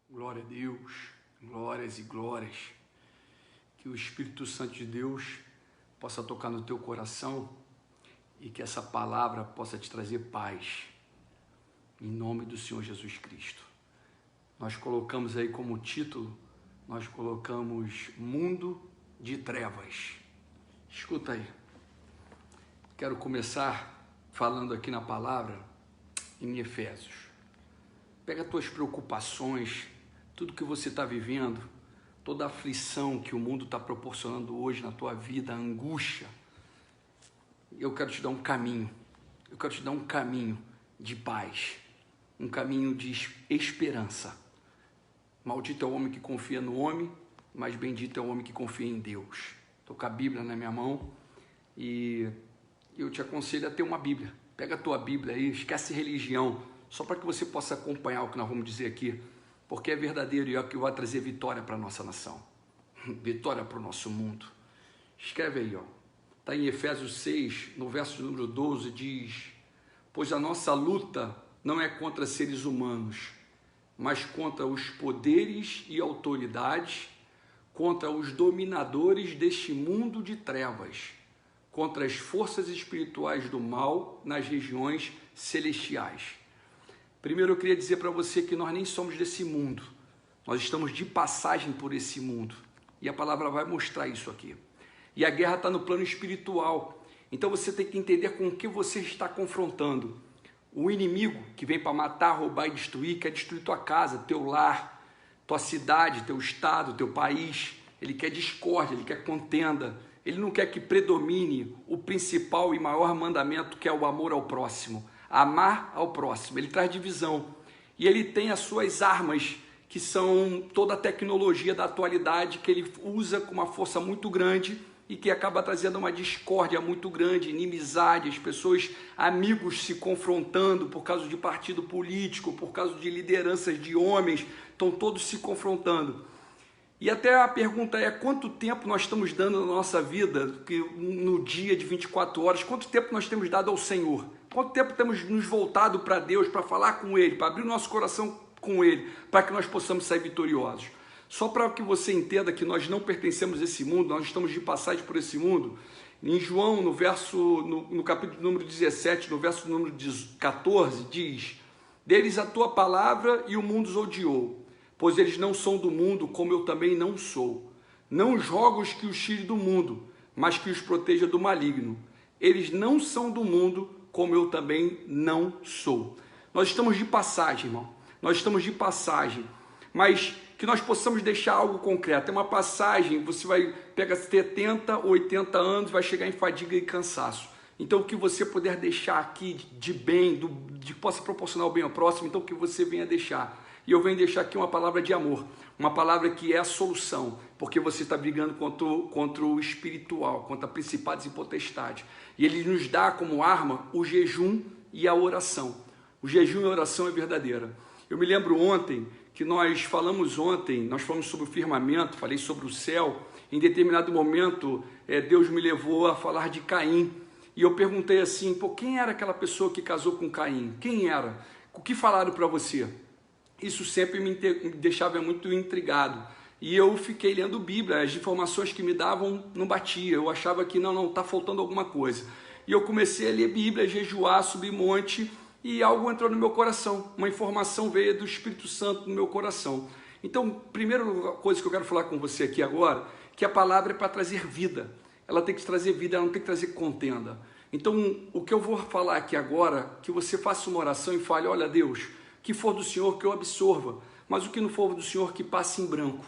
Glória a Deus, glórias e glórias. Que o Espírito Santo de Deus possa tocar no teu coração e que essa palavra possa te trazer paz, em nome do Senhor Jesus Cristo. Nós colocamos aí como título, nós colocamos Mundo de Trevas. Escuta aí, quero começar falando aqui na palavra em Efésios. Pega as tuas preocupações, tudo que você está vivendo, toda a aflição que o mundo está proporcionando hoje na tua vida, a angústia. Eu quero te dar um caminho, eu quero te dar um caminho de paz, um caminho de esperança. Maldito é o homem que confia no homem, mas bendito é o homem que confia em Deus. Estou com a Bíblia na minha mão e eu te aconselho a ter uma Bíblia. Pega a tua Bíblia aí, esquece religião, só para que você possa acompanhar o que nós vamos dizer aqui, porque é verdadeiro e é o que vai trazer vitória para a nossa nação, vitória para o nosso mundo. Escreve aí, ó. Está em Efésios 6, no verso número 12, diz: pois a nossa luta não é contra seres humanos, mas contra os poderes e autoridades, contra os dominadores deste mundo de trevas, contra as forças espirituais do mal nas regiões celestiais. Primeiro eu queria dizer para você que nós nem somos desse mundo, nós estamos de passagem por esse mundo, e a palavra vai mostrar isso aqui. E a guerra está no plano espiritual, então você tem que entender com o que você está confrontando. O inimigo que vem para matar, roubar e destruir, quer destruir tua casa, teu lar, tua cidade, teu estado, teu país. Ele quer discórdia, ele quer contenda, ele não quer que predomine o principal e maior mandamento, que é o amor ao próximo. Amar ao próximo, ele traz divisão, e ele tem as suas armas, que são toda a tecnologia da atualidade, que ele usa com uma força muito grande, e que acaba trazendo uma discórdia muito grande, inimizade, as pessoas, amigos se confrontando por causa de partido político, por causa de lideranças de homens, estão todos se confrontando. E até a pergunta é, quanto tempo nós estamos dando na nossa vida, que no dia de 24 horas, quanto tempo nós temos dado ao Senhor? Quanto tempo temos nos voltado para Deus, para falar com Ele, para abrir o nosso coração com Ele, para que nós possamos sair vitoriosos? Só para que você entenda que nós não pertencemos a esse mundo, nós estamos de passagem por esse mundo. Em João, no capítulo número 17, no verso número 14, diz: deles a tua palavra e o mundo os odiou, pois eles não são do mundo, como eu também não sou. Não jogo os que os tire do mundo, mas que os proteja do maligno. Eles não são do mundo, como eu também não sou. Nós estamos de passagem, irmão. Nós estamos de passagem, mas que nós possamos deixar algo concreto. É uma passagem, você vai pegar 70, 80 anos, vai chegar em fadiga e cansaço. Então, o que você puder deixar aqui de bem, de possa proporcionar o bem ao próximo, então que você venha deixar. E eu venho deixar aqui uma palavra de amor, uma palavra que é a solução, porque você está brigando contra o espiritual, contra principados e potestades. E ele nos dá como arma o jejum e a oração. O jejum e a oração é verdadeira. Eu me lembro ontem, que nós falamos sobre o firmamento, falei sobre o céu. Em determinado momento, Deus me levou a falar de Caim. E eu perguntei assim, quem era aquela pessoa que casou com Caim? Quem era? O que falaram para você? Isso sempre me deixava muito intrigado. E eu fiquei lendo Bíblia, as informações que me davam não batia. Eu achava que não, está faltando alguma coisa. E eu comecei a ler Bíblia, jejuar, subir monte, e algo entrou no meu coração. Uma informação veio do Espírito Santo no meu coração. Então, primeira coisa que eu quero falar com você aqui agora, que a palavra é para trazer vida. Ela tem que trazer vida, ela não tem que trazer contenda. Então, o que eu vou falar aqui agora, que você faça uma oração e fale: olha, Deus, o que for do Senhor que eu absorva, mas o que não for do Senhor que passe em branco,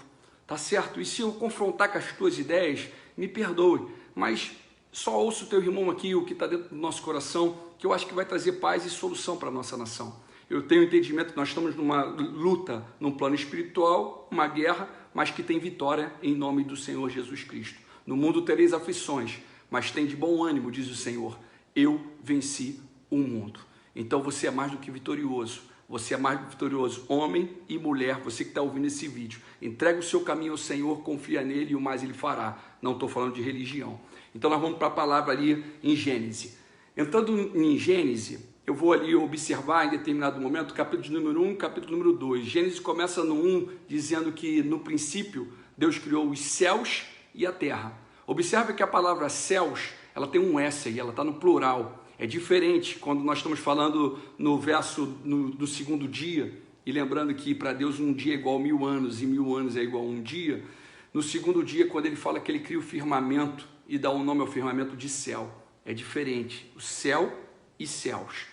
tá certo? E se eu confrontar com as tuas ideias, me perdoe, mas só ouça o teu irmão aqui, o que está dentro do nosso coração, que eu acho que vai trazer paz e solução para a nossa nação. Eu tenho entendimento que nós estamos numa luta, num plano espiritual, uma guerra, mas que tem vitória em nome do Senhor Jesus Cristo. No mundo tereis aflições, mas tem de bom ânimo, diz o Senhor. Eu venci o mundo. Então você é mais do que vitorioso. Você é mais vitorioso, homem e mulher, você que está ouvindo esse vídeo. Entrega o seu caminho ao Senhor, confia nele e o mais ele fará. Não estou falando de religião. Então nós vamos para a palavra ali em Gênesis. Entrando em Gênesis, eu vou ali observar em determinado momento, capítulo número 1, capítulo número 2. Gênesis começa no 1, dizendo que no princípio Deus criou os céus e a terra. Observe que a palavra céus, ela tem um S aí, ela está no plural. É diferente quando nós estamos falando no verso do segundo dia, e lembrando que para Deus um dia é igual a 1000 anos, e 1000 anos é igual a um dia. No segundo dia, quando ele fala que ele cria o firmamento e dá o nome ao firmamento de céu, é diferente, o céu e céus.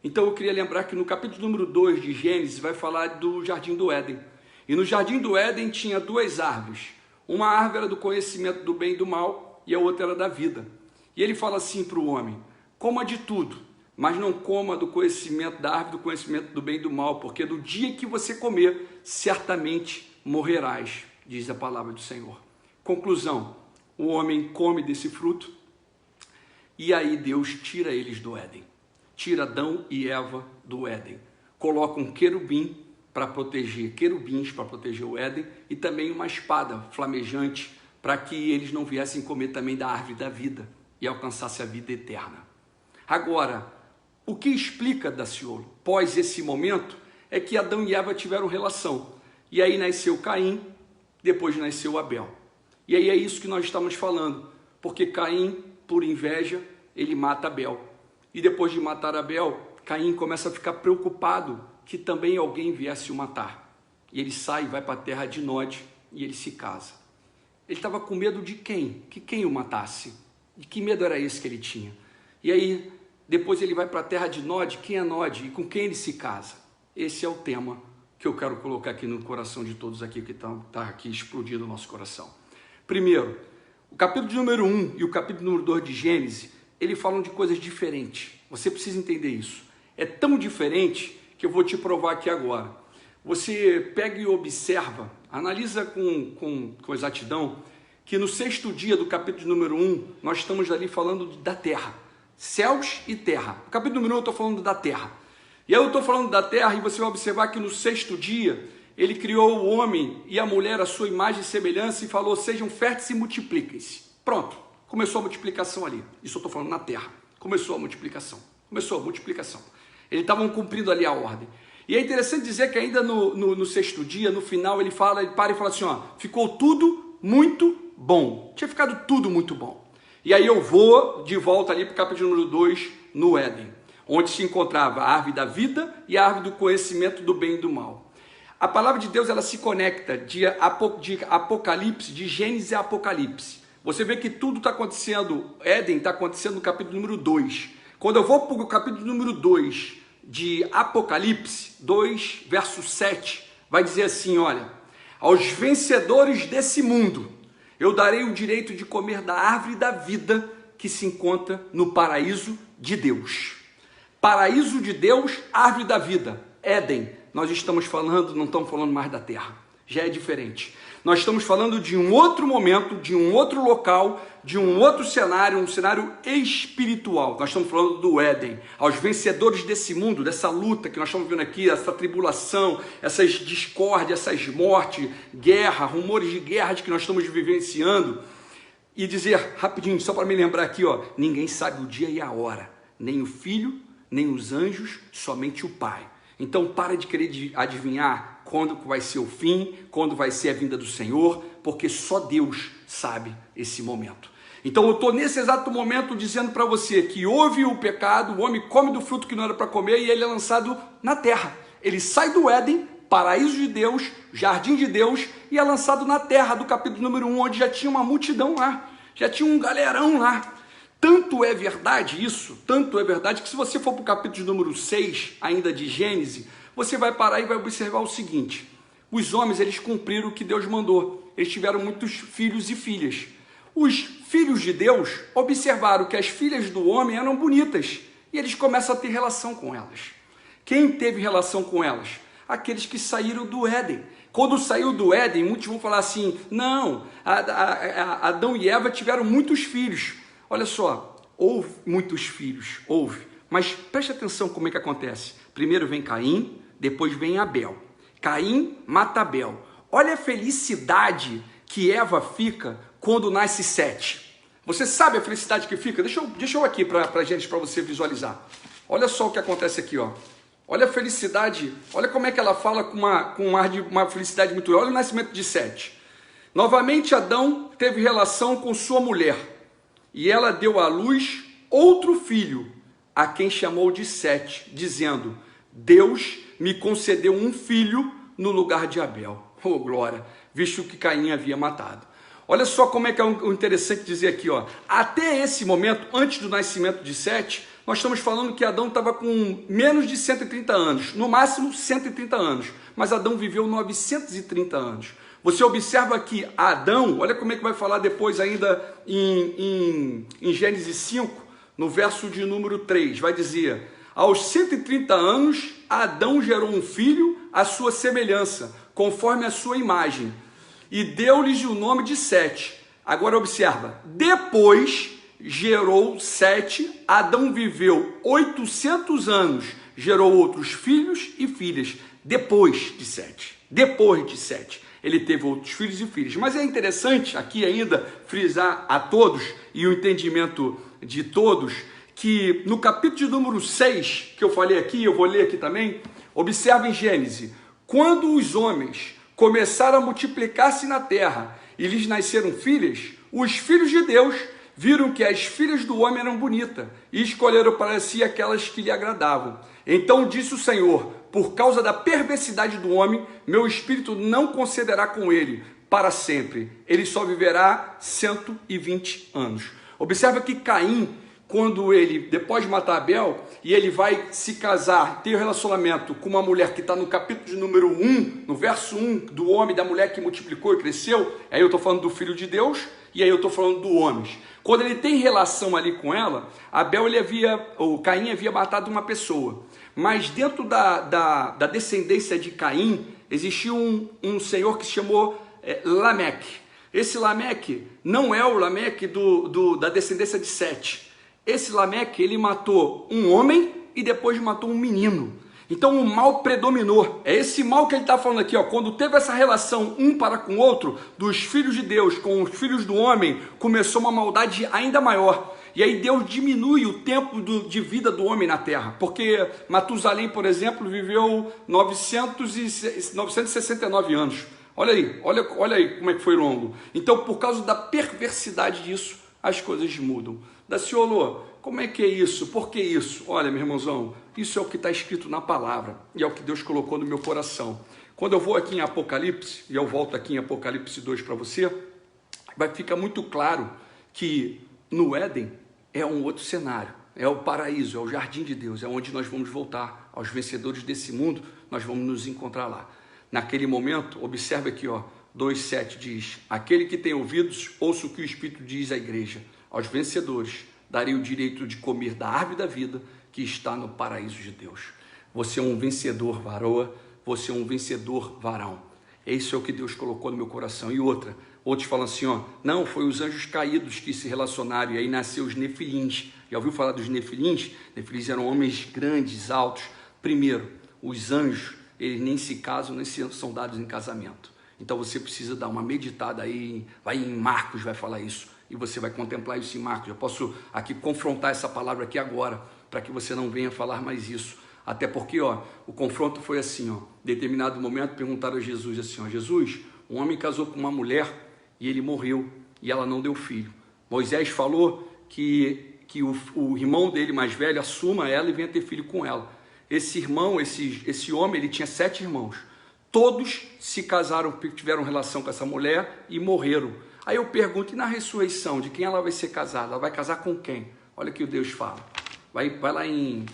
Então eu queria lembrar que no capítulo número 2 de Gênesis vai falar do Jardim do Éden. E no Jardim do Éden tinha duas árvores. Uma árvore era do conhecimento do bem e do mal e a outra era da vida. E ele fala assim para o homem: coma de tudo, mas não coma do conhecimento da árvore, do conhecimento do bem e do mal, porque do dia que você comer, certamente morrerás, diz a palavra do Senhor. Conclusão: o homem come desse fruto e aí Deus tira eles do Éden. Tira Adão e Eva do Éden. Coloca um querubins para proteger o Éden e também uma espada flamejante para que eles não viessem comer também da árvore da vida e alcançassem a vida eterna. Agora, o que explica, Daciolo, pós esse momento, é que Adão e Eva tiveram relação. E aí nasceu Caim, depois nasceu Abel. E aí é isso que nós estamos falando, porque Caim, por inveja, ele mata Abel. E depois de matar Abel, Caim começa a ficar preocupado que também alguém viesse o matar. E ele sai e vai para a terra de Nod e ele se casa. Ele estava com medo de quem? Que quem o matasse? De que medo era esse que ele tinha? E aí, depois ele vai para a terra de Nod. Quem é Nod? E com quem ele se casa? Esse é o tema que eu quero colocar aqui no coração de todos aqui, que está aqui explodindo o nosso coração. Primeiro, o capítulo número 1 e o capítulo número 2 de Gênesis, eles falam de coisas diferentes. Você precisa entender isso. É tão diferente que eu vou te provar aqui agora. Você pega e observa, analisa com exatidão, que no 6º dia do capítulo número 1, nós estamos ali falando da terra. Céus e terra. No capítulo número 1 eu estou falando da terra. E aí eu estou falando da terra e você vai observar que no 6º dia, ele criou o homem e a mulher à sua imagem e semelhança e falou: sejam férteis e multipliquem-se. Pronto, começou a multiplicação ali. Isso eu estou falando na terra. Começou a multiplicação. Eles estavam cumprindo ali a ordem. E é interessante dizer que ainda no 6º dia, no final, ele para e fala assim: ó, ficou tudo muito bom. Tinha ficado tudo muito bom. E aí eu vou de volta ali para o capítulo número 2, no Éden, onde se encontrava a árvore da vida e a árvore do conhecimento do bem e do mal. A palavra de Deus, ela se conecta de Apocalipse, de Gênesis a Apocalipse. Você vê que tudo está acontecendo, Éden está acontecendo no capítulo número 2. Quando eu vou para o capítulo número 2 de Apocalipse, 2, verso 7, vai dizer assim: olha, aos vencedores desse mundo, eu darei o direito de comer da árvore da vida que se encontra no paraíso de Deus. Paraíso de Deus, árvore da vida, Éden. Nós estamos falando, não estamos falando mais da terra, já é diferente. Nós estamos falando de um outro momento, de um outro local, de um outro cenário, um cenário espiritual. Nós estamos falando do Éden, aos vencedores desse mundo, dessa luta que nós estamos vendo aqui, essa tribulação, essas discórdias, essas mortes, guerra, rumores de guerra que nós estamos vivenciando. E dizer, rapidinho, só para me lembrar aqui, ó, ninguém sabe o dia e a hora, nem o Filho, nem os anjos, somente o Pai. Então para de querer adivinhar quando vai ser o fim, quando vai ser a vinda do Senhor, porque só Deus sabe esse momento. Então eu estou nesse exato momento dizendo para você que houve o pecado, o homem come do fruto que não era para comer e ele é lançado na terra. Ele sai do Éden, paraíso de Deus, jardim de Deus, e é lançado na terra, do capítulo número 1, onde já tinha uma multidão lá, já tinha um galerão lá. Tanto é verdade isso, tanto é verdade que se você for para o capítulo número 6, ainda de Gênesis, você vai parar e vai observar o seguinte: os homens, eles cumpriram o que Deus mandou, eles tiveram muitos filhos e filhas. Os filhos de Deus observaram que as filhas do homem eram bonitas e eles começam a ter relação com elas. Quem teve relação com elas? Aqueles que saíram do Éden. Quando saiu do Éden, muitos vão falar assim: não, Adão e Eva tiveram muitos filhos. Olha só, houve muitos filhos, houve, mas preste atenção como é que acontece. Primeiro vem Caim, depois vem Abel. Caim mata Abel. Olha a felicidade que Eva fica quando nasce Sete. Você sabe a felicidade que fica? Deixa eu aqui para gente, para você visualizar. Olha só o que acontece aqui, ó. Olha a felicidade, olha como é que ela fala com um ar de uma felicidade muito grande. Olha o nascimento de Sete. Novamente Adão teve relação com sua mulher, e ela deu à luz outro filho, a quem chamou de Sete, dizendo: Deus me concedeu um filho no lugar de Abel. Oh, glória, visto que Caim havia matado. Olha só como é que é o interessante dizer aqui, ó. Até esse momento, antes do nascimento de Sete, nós estamos falando que Adão estava com menos de 130 anos, no máximo 130 anos, mas Adão viveu 930 anos. Você observa que Adão, olha como é que vai falar depois ainda em Gênesis 5, no verso de número 3, vai dizer: aos 130 anos, Adão gerou um filho à sua semelhança, conforme a sua imagem, e deu-lhes o nome de Sete. Agora observa, depois gerou Sete, Adão viveu 800 anos, gerou outros filhos e filhas, depois de Sete, ele teve outros filhos e filhas. Mas é interessante aqui ainda frisar a todos, e o entendimento de todos, que no capítulo de número 6, que eu falei aqui, eu vou ler aqui também, observa em Gênesis, quando os homens começaram a multiplicar-se na terra e lhes nasceram filhas, os filhos de Deus viram que as filhas do homem eram bonitas e escolheram para si aquelas que lhe agradavam. Então disse o Senhor: por causa da perversidade do homem, meu espírito não concederá com ele para sempre. Ele só viverá 120 anos. Observa que Caim, quando ele, depois de matar Abel, e ele vai se casar, ter um relacionamento com uma mulher que está no capítulo de número 1, no verso 1, do homem, da mulher que multiplicou e cresceu, aí eu estou falando do filho de Deus, e aí eu estou falando do homem. Quando ele tem relação ali com ela, Caim havia matado uma pessoa, mas dentro da descendência de Caim, existia um senhor que se chamou Lameque. Esse Lameque não é o Lameque da descendência de Sete. Esse Lameque, ele matou um homem e depois matou um menino. Então o mal predominou. É esse mal que ele está falando aqui, ó. Quando teve essa relação um para com o outro, dos filhos de Deus com os filhos do homem, começou uma maldade ainda maior. E aí Deus diminui o tempo de vida do homem na terra. Porque Matusalém, por exemplo, viveu 969 anos. Olha aí como é que foi longo. Então, por causa da perversidade disso, as coisas mudam. Daciolo, como é que é isso? Por que isso? Olha, meu irmãozão, isso é o que está escrito na palavra e é o que Deus colocou no meu coração. Quando eu vou aqui em Apocalipse, e eu volto aqui em Apocalipse 2 para você, vai ficar muito claro que no Éden é um outro cenário, é o paraíso, é o jardim de Deus, é onde nós vamos voltar, aos vencedores desse mundo, nós vamos nos encontrar lá. Naquele momento, observe aqui, 2,7 diz: aquele que tem ouvidos, ouça o que o Espírito diz à igreja. Aos vencedores darei o direito de comer da árvore da vida que está no paraíso de Deus. Você é um vencedor, varoa, você é um vencedor, varão. Isso é o que Deus colocou no meu coração. E outros falam assim, não, foi os anjos caídos que se relacionaram, e aí nasceu os nefilins. Já ouviu falar dos nefilins? Nefilins eram homens grandes, altos. Primeiro, os anjos, eles nem se casam, nem são dados em casamento. Então você precisa dar uma meditada aí, vai em Marcos, vai falar isso. E você vai contemplar isso em Marcos. Eu posso aqui confrontar essa palavra aqui agora, para que você não venha falar mais isso. Até porque, o confronto foi assim, em determinado momento perguntaram a Jesus assim, Jesus, um homem casou com uma mulher e ele morreu, e ela não deu filho. Moisés falou que o irmão dele mais velho assuma ela e venha ter filho com ela. Esse irmão, esse homem, ele tinha 7 irmãos. Todos se casaram, tiveram relação com essa mulher e morreram. Aí eu pergunto, e na ressurreição, de quem ela vai ser casada? Ela vai casar com quem? Olha o que o Deus fala. Vai em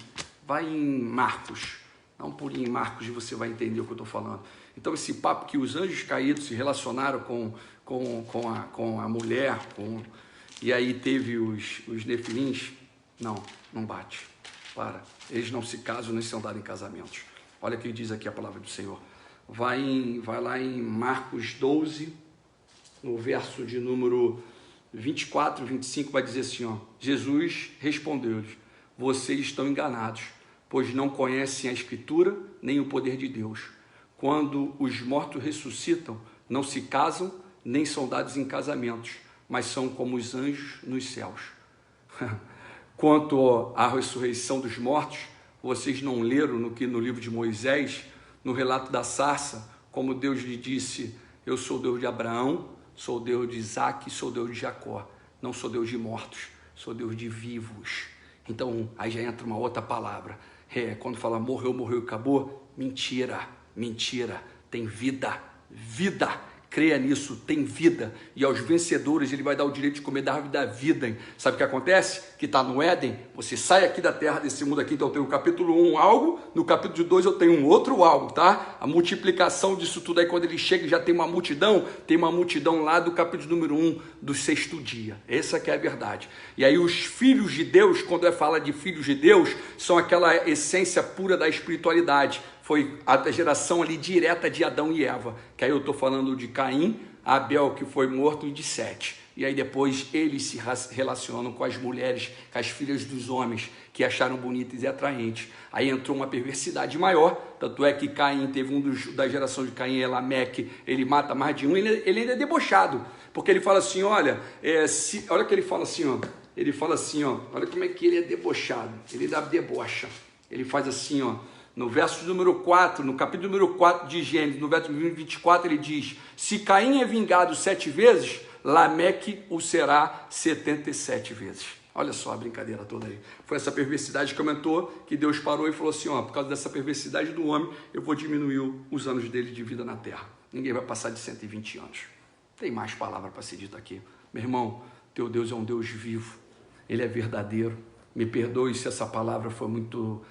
Marcos. Dá um pulinho em Marcos e você vai entender o que eu estou falando. Então esse papo que os anjos caídos se relacionaram com a mulher, e aí teve os nefilins, não bate. Para. Eles não se casam nem são dados em casamentos. Olha o que diz aqui a palavra do Senhor. Vai lá em Marcos 12, no verso de número 24, 25, vai dizer assim, Jesus respondeu-lhes, vocês estão enganados, pois não conhecem a Escritura nem o poder de Deus. Quando os mortos ressuscitam, não se casam, nem são dados em casamentos, mas são como os anjos nos céus. Quanto à ressurreição dos mortos, vocês não leram no livro de Moisés, no relato da sarça, como Deus lhe disse: eu sou Deus de Abraão, sou Deus de Isaac, sou Deus de Jacó. Não sou Deus de mortos, sou Deus de vivos. Então, aí já entra uma outra palavra. Quando fala morreu, morreu e acabou, mentira, mentira. Tem vida, vida. Creia nisso, tem vida. E aos vencedores ele vai dar o direito de comer da árvore da vida. Hein? Sabe o que acontece? Que está no Éden, você sai aqui da terra, desse mundo aqui, então eu tenho no capítulo 1 algo, no capítulo 2 eu tenho um outro algo, tá? A multiplicação disso tudo aí, quando ele chega, já tem uma multidão lá do capítulo número 1, do 6º dia. Essa que é a verdade. E aí os filhos de Deus, quando fala de filhos de Deus, são aquela essência pura da espiritualidade. Foi a geração ali direta de Adão e Eva, que aí eu estou falando de Caim, Abel, que foi morto, e de Sete. E aí depois eles se relacionam com as mulheres, com as filhas dos homens, que acharam bonitas e atraentes. Aí entrou uma perversidade maior, tanto é que Caim teve da geração de Caim, Lameque, ele mata mais de um, ele ainda é debochado, porque ele fala assim, olha o que ele fala assim, ó, olha como é que ele é debochado, ele dá debocha, ele faz assim, ó, no verso número 4, no capítulo número 4 de Gênesis, no verso 24, ele diz: se Caim é vingado 7 vezes, Lameque o será 77 vezes. Olha só a brincadeira toda aí. Foi essa perversidade que aumentou, que Deus parou e falou assim, ó, por causa dessa perversidade do homem, eu vou diminuir os anos dele de vida na terra. Ninguém vai passar de 120 anos. Tem mais palavra para ser dita aqui. Meu irmão, teu Deus é um Deus vivo. Ele é verdadeiro. Me perdoe se essa palavra foi muito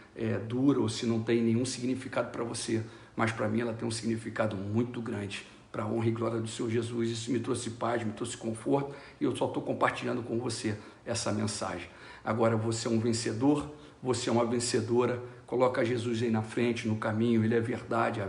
dura ou se não tem nenhum significado para você, mas para mim ela tem um significado muito grande, para a honra e glória do Senhor Jesus. Isso me trouxe paz, me trouxe conforto, e eu só estou compartilhando com você essa mensagem. Agora você é um vencedor, você é uma vencedora, coloca Jesus aí na frente, no caminho, ele é verdade,